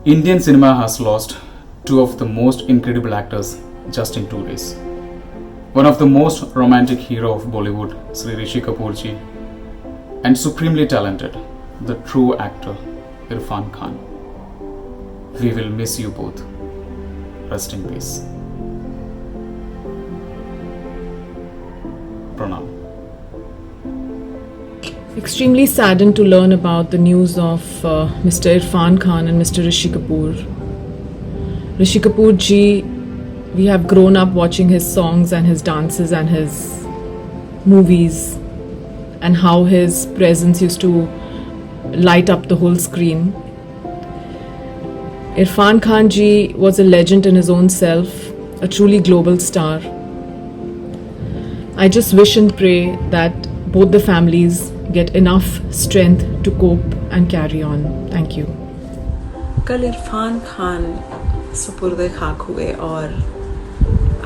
Indian cinema has lost two of the most incredible actors just in 2 days. One of the most romantic hero of Bollywood, Sri Rishi Kapoor ji, and supremely talented, the true actor, Irfan Khan. We will miss you both. Rest in peace. Pranam. Extremely saddened to learn about the news of Mr. Irfan Khan and Mr. Rishi Kapoor. Rishi Kapoor ji, we have grown up watching his songs and his dances and his movies, and how his presence used to light up the whole screen. Irfan Khan ji was a legend in his own self, a truly global star. I just wish and pray that both the families get enough strength to cope and carry on. Thank you. कल इरफान खान सुपुर्द खाक हुए और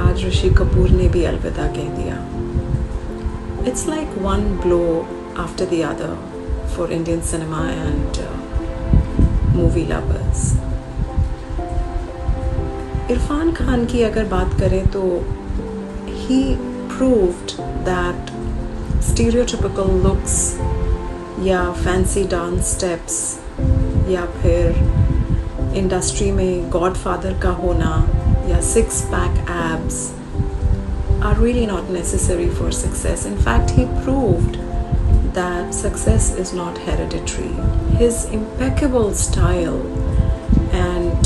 आज ऋषि कपूर ने भी अलविदा कह दिया. It's like one blow after the other for Indian cinema and movie lovers. Irfan Khan की अगर बात करें तो he proved that stereotypical looks या fancy dance steps या फिर इंडस्ट्री में गॉडफादर का होना या six pack abs are really not necessary for success. In fact, he proved that success is not hereditary. His impeccable style and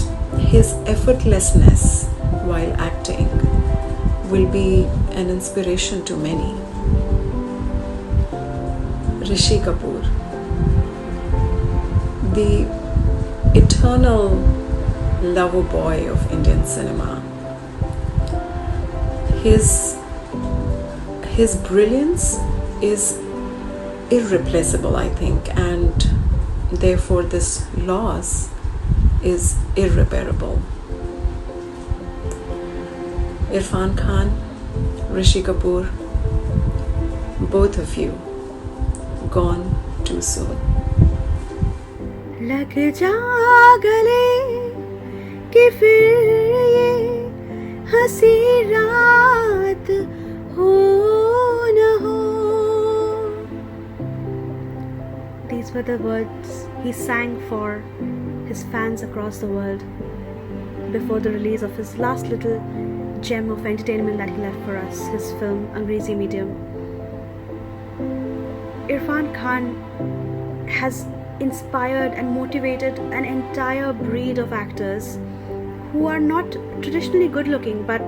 his effortlessness while acting will be an inspiration to many. Rishi Kapoor, the eternal lover boy of Indian cinema. His brilliance is irreplaceable, I think, and therefore this loss is irreparable. Irfan Khan, Rishi Kapoor, both of you gone too soon. लग जा गले कि फिर ये हंसी रात हो न हो. These were the words he sang for his fans across the world before the release of his last little gem of entertainment that he left for us, his film Angrezi Medium. Irfan Khan has inspired and motivated an entire breed of actors who are not traditionally good looking, but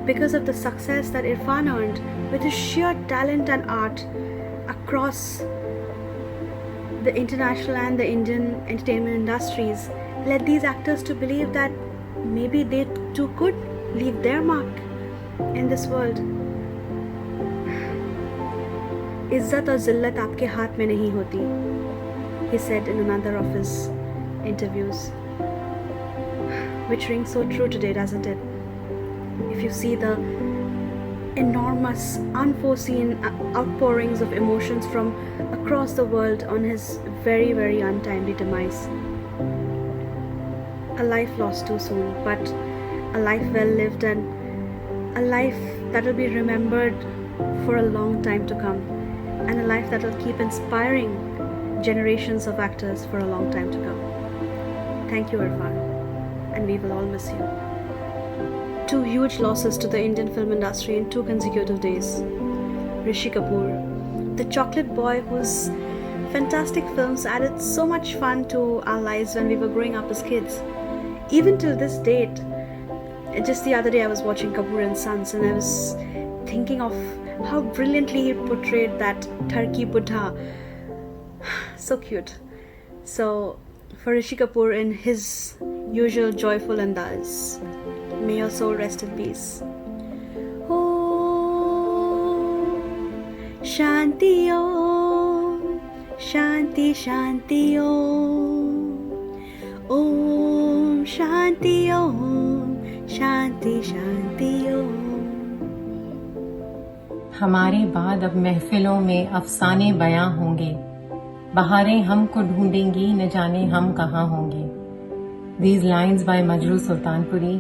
because of the success that Irfan earned with his sheer talent and art across the international and the Indian entertainment industries, led these actors to believe that maybe they too could leave their mark in this world. इज्जत और जिल्लत आपके हाथ में नहीं होती, he said in another of his interviews, which rings so true today, doesn't it? If you see the enormous, unforeseen outpourings of emotions from across the world on his very, very untimely demise. A life lost too soon, but a life well lived, and a life that will be remembered for a long time to come, and a life that will keep inspiring generations of actors for a long time to come. Thank you, Irfan, and we will all miss you. Two huge losses to the Indian film industry in 2 consecutive days. Rishi Kapoor, the chocolate boy whose fantastic films added so much fun to our lives when we were growing up as kids. Even till this date, just the other day I was watching Kapoor and Sons, and I was thinking of how brilliantly he portrayed that turkey Buddha. So cute. So for Rishi Kapoor in his usual joyful andaz, may your soul rest in peace. Om Shanti Om Shanti Shanti Om Om Shanti Om Shanti Shanti Om. हमारे बाद अब महफिलों में अफसाने बयां होंगे, बहारें हमको ढूंढेंगी, न जाने हम कहाँ होंगे. These lines by Majrooh Sultanpuri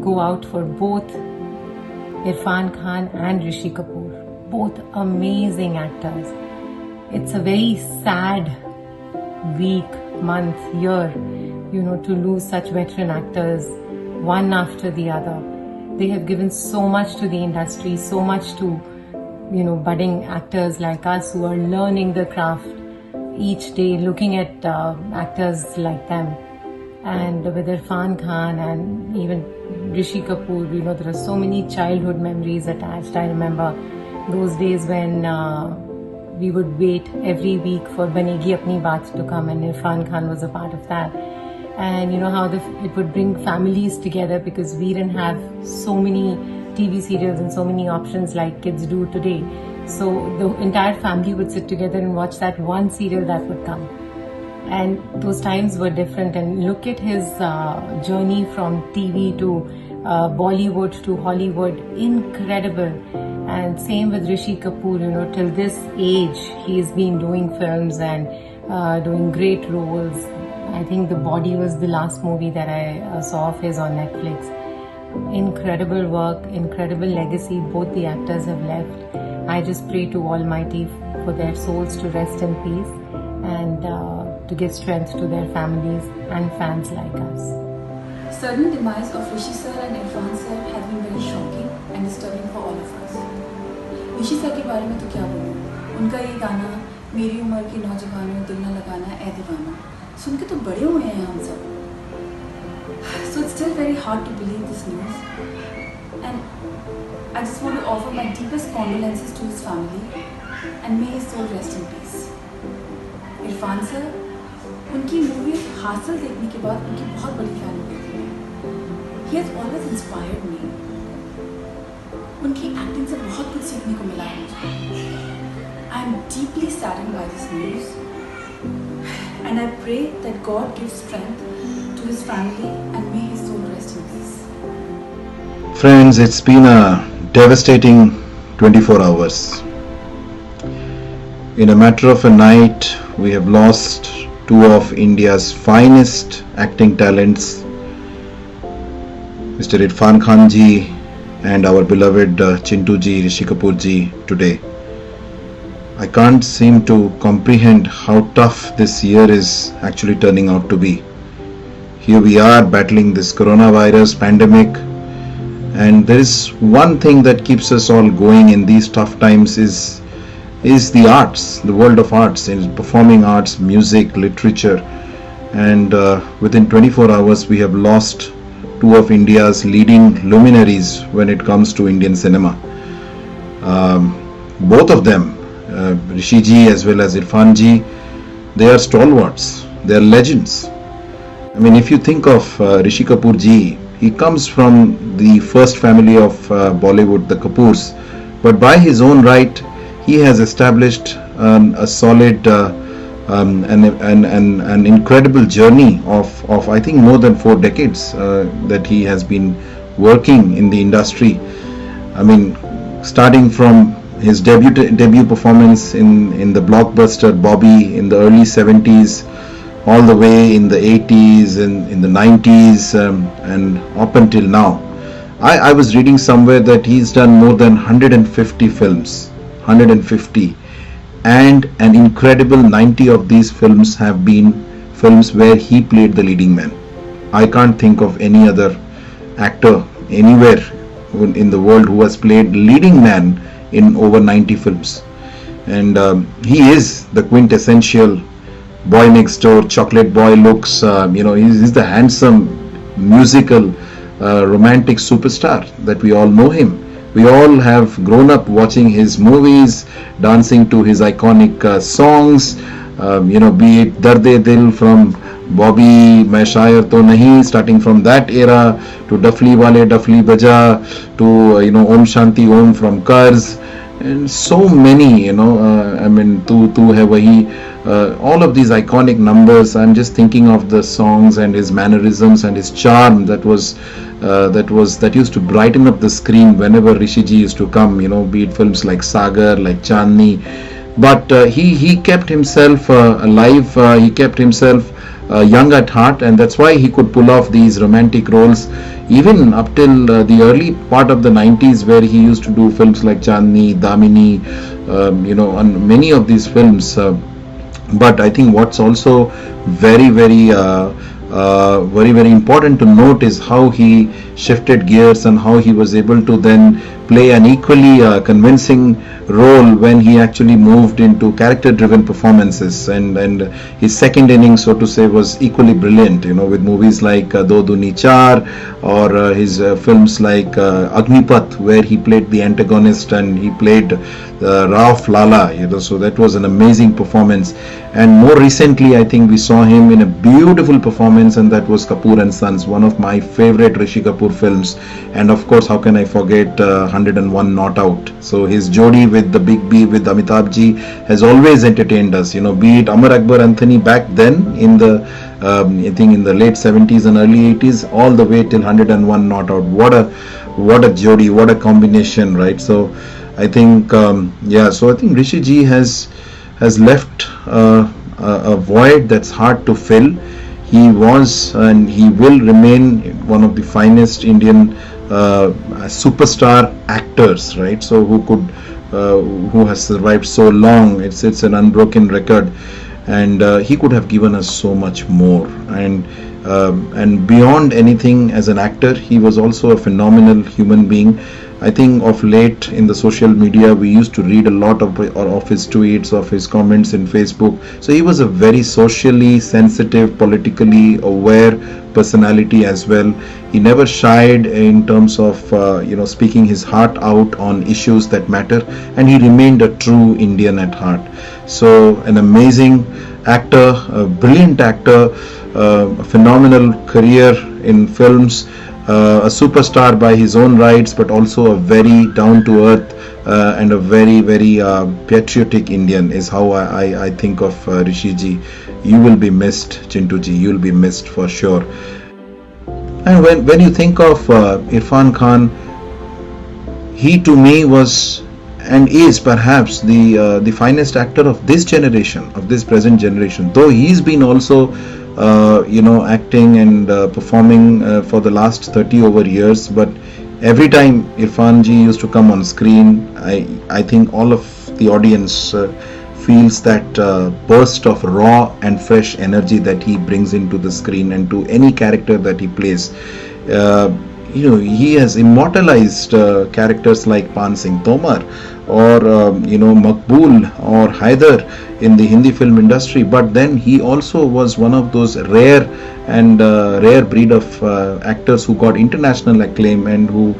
go out for both Irfan Khan and Rishi Kapoor, both amazing actors. It's a very sad week, month, year, to lose such veteran actors, one after the other. They have given so much to the industry, so much to, budding actors like us who are learning the craft each day, looking at actors like them. And with Irfan Khan and even Rishi Kapoor, there are so many childhood memories attached. I remember those days when we would wait every week for Banegi Apni Baat to come, and Irfan Khan was a part of that. And how it would bring families together, because we didn't have so many TV serials and so many options like kids do today. So the entire family would sit together and watch that one serial that would come. And those times were different. And look at his journey from TV to Bollywood to Hollywood, incredible. And same with Rishi Kapoor, till this age he has been doing films and doing great roles. I think The Body was the last movie that I saw of his on Netflix. Incredible work, incredible legacy both the actors have left. I just pray to Almighty for their souls to rest in peace and to give strength to their families and fans like us. Sudden demise of Rishi sir and Irfan sir has been very shocking and disturbing for all of us. Rishi sir के बारे में तो क्या बोलूं? उनका ये गाना मेरी उम्र के नौजवानों दिल न लगाना ऐ दीवाना सुन के तो बड़े हुए हैं हम सब. So it's still very hard to believe this news, and I just want to offer my deepest condolences to his family and may his soul rest in peace. Irfan sir, उनकी मूवी हासिल देखने के बाद उनकी बहुत बड़ी फैन हो गई थी मैं. He has always inspired me. उनकी एक्टिंग से बहुत कुछ सीखने को मिला है मुझे. I am deeply saddened by this news, and I pray that God gives strength to his family and may his soul rest in peace. Friends, it's been a devastating 24 hours. In a matter of a night, we have lost two of India's finest acting talents, Mr. Irfan Khan ji and our beloved Chintu ji, Rishi Kapoor ji today. I can't seem to comprehend how tough this year is actually turning out to be. Here we are battling this coronavirus pandemic, and there is one thing that keeps us all going in these tough times is the arts, the world of arts, in performing arts, music, literature. And within 24 hours we have lost two of India's leading luminaries when it comes to Indian cinema. Both of them, Rishi ji as well as Irfan ji, they are stalwarts, they are legends. I mean, if you think of Rishi Kapoor ji, he comes from the first family of Bollywood, the Kapoors, but by his own right he has established a solid an incredible journey of I think more than 4 decades that he has been working in the industry. I mean, starting from his debut performance in the blockbuster Bobby in the early 70s, all the way in the 80s and in the 90s and up until now. I was reading somewhere that he's done more than 150 films, 150, and an incredible 90 of these films have been films where he played the leading man. I can't think of any other actor anywhere in the world who has played leading man in over 90 films. And he is the quintessential boy next door, chocolate boy looks, he's the handsome, musical, romantic superstar that we all know him. We all have grown up watching his movies, dancing to his iconic songs, be it Darde Dil from Bobby, Main Shayar To Nahi, starting from that era, to Dafli Wale Dafli Baja, to Om Shanti Om from Karz, and so many, I mean, Tu Hai Wahi, all of these iconic numbers. I'm just thinking of the songs and his mannerisms and his charm that used to brighten up the screen whenever Rishi ji used to come, be it films like Sagar, like Chandni. But he kept himself alive, he kept himself young at heart, and that's why he could pull off these romantic roles even up till the early part of the 90s, where he used to do films like Chandni, Damini, and many of these films. But I think what's also very very important to note is how he shifted gears and how he was able to then play an equally convincing role when he actually moved into character driven performances, and his second innings, so to say, was equally brilliant, with movies like Do Duni Char, or his films like Agnipath, where he played the antagonist and he played Rauf Lala, so that was an amazing performance. And more recently, I think we saw him in a beautiful performance, and that was Kapoor and Sons, one of my favorite Rishi Kapoor films. And of course, how can I forget 101 Not Out? So his jodi with the Big B, with Amitabh Ji, has always entertained us, be it Amar Akbar Anthony back then in the I think in the late 70s and early 80s, all the way till 101 Not Out. What a jodi, what a combination, right? So I think so I think Rishi Ji has left a void that's hard to fill. He was and he will remain one of the finest Indian superstar actors, right? So who has survived so long. It's an unbroken record, and he could have given us so much more. And beyond anything, as an actor, he was also a phenomenal human being. I think of late in the social media, we used to read a lot of his tweets, of his comments in Facebook. So he was a very socially sensitive, politically aware personality as well. He never shied in terms of speaking his heart out on issues that matter, and he remained a true Indian at heart. So an amazing actor, a brilliant actor, a phenomenal career in films. A superstar by his own rights, but also a very down-to-earth and a very patriotic Indian is how I think of Rishi Ji. You will be missed, Chintu Ji. You will be missed for sure. And when you think of Irfan Khan, he to me was and is perhaps the finest actor of this generation, of this present generation. Though he's been also acting and performing for the last 30 over years, but every time Irfan Ji used to come on screen, I think all of the audience feels that burst of raw and fresh energy that he brings into the screen and to any character that he plays. He has immortalized characters like Pan Singh Tomar or Maqbool or Haider in the Hindi film industry, but then he also was one of those rare breed of actors who got international acclaim and who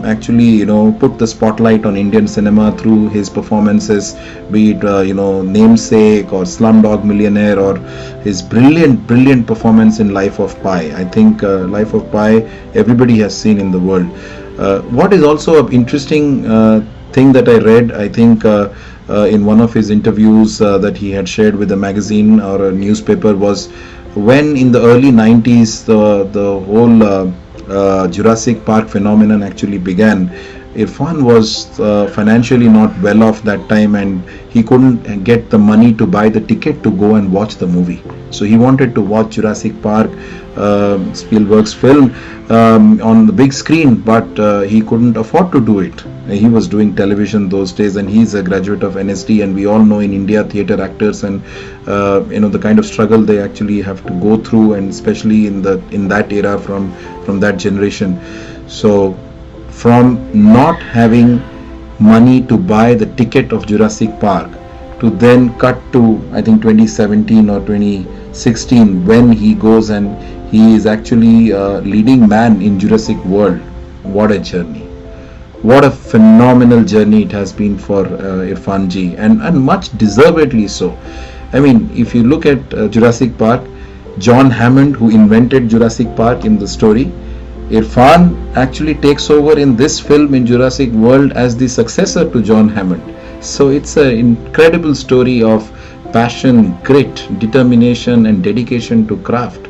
actually put the spotlight on Indian cinema through his performances, be it Namesake or Slumdog Millionaire, or his brilliant performance in Life of Pi. I think Life of Pi everybody has seen in the world. What is also an interesting thing that I read, I think in one of his interviews that he had shared with a magazine or a newspaper, was when in the early 90s the whole Jurassic Park phenomenon actually began. Irfan was financially not well off that time, and he couldn't get the money to buy the ticket to go and watch the movie. So he wanted to watch Jurassic Park, Spielberg's film, on the big screen, but he couldn't afford to do it. He was doing television those days, and he's a graduate of NSD, and we all know in India theatre actors and the kind of struggle they actually have to go through, and especially in that era from that generation. So from not having money to buy the ticket of Jurassic Park to then cut to I think 2017 or 2016 when he goes and he is actually a leading man in Jurassic World. What a journey. What a phenomenal journey it has been for Irfan Ji, and much deservedly so. I mean, if you look at Jurassic Park, John Hammond, who invented Jurassic Park in the story, Irfan actually takes over in this film in Jurassic World as the successor to John Hammond. So it's an incredible story of passion, grit, determination and dedication to craft.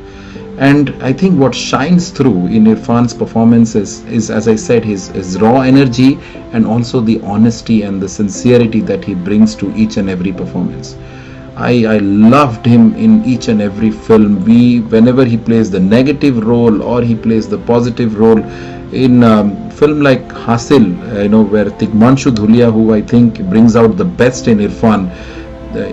And I think what shines through in Irfan's performances is, as I said, his raw energy and also the honesty and the sincerity that he brings to each and every performance. I loved him in each and every film. Whenever he plays the negative role or he plays the positive role, in film like Hasil, where Tigmanshu Dhulia, who I think brings out the best in Irfan,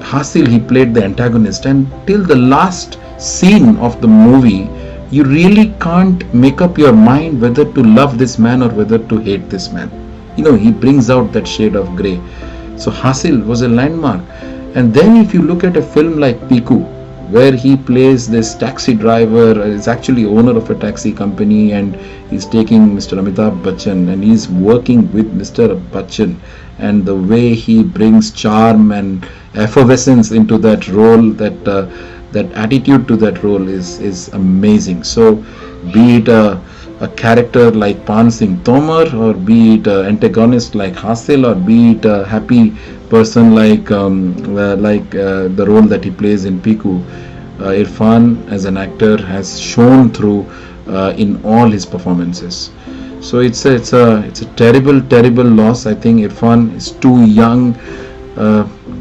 Hasil, he played the antagonist, and till the last scene of the movie, you really can't make up your mind whether to love this man or whether to hate this man. He brings out that shade of grey. So Hasil was a landmark. And then if you look at a film like Piku, where he plays this taxi driver, is actually owner of a taxi company, and he's taking Mr. Amitabh Bachchan and he's working with Mr. Bachchan, and the way he brings charm and effervescence into that role, that attitude to that role is amazing. So be it a character like Pan Singh Tomar, or be it an antagonist like Hasil, or be it a happy person like the role that he plays in Piku, Irfan as an actor has shown through in all his performances. So it's a terrible loss. I think Irfan is too young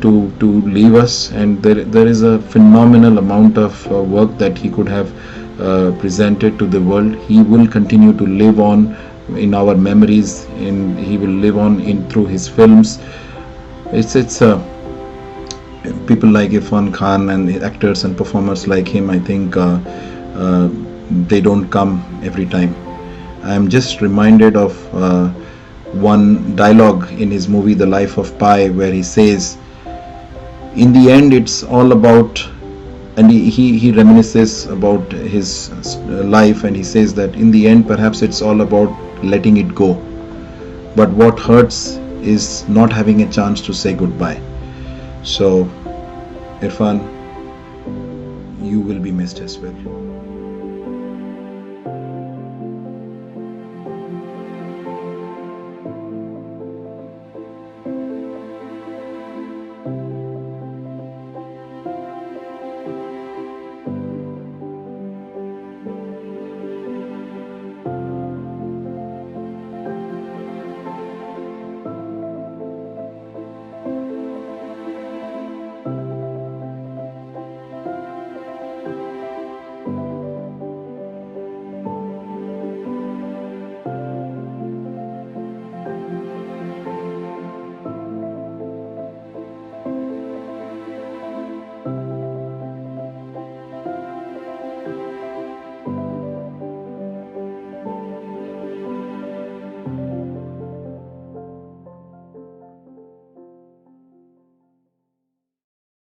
to leave us, and there is a phenomenal amount of work that he could have presented to the world. He will continue to live on in our memories, he will live on through his films. It's people like Irfan Khan and actors and performers like him, I think they don't come every time. I am just reminded of one dialogue in his movie The Life of Pi, where he says, in the end it's all about, and he reminisces about his life, and he says that in the end perhaps it's all about letting it go, but what hurts is not having a chance to say goodbye. So Irfan, you will be missed as well.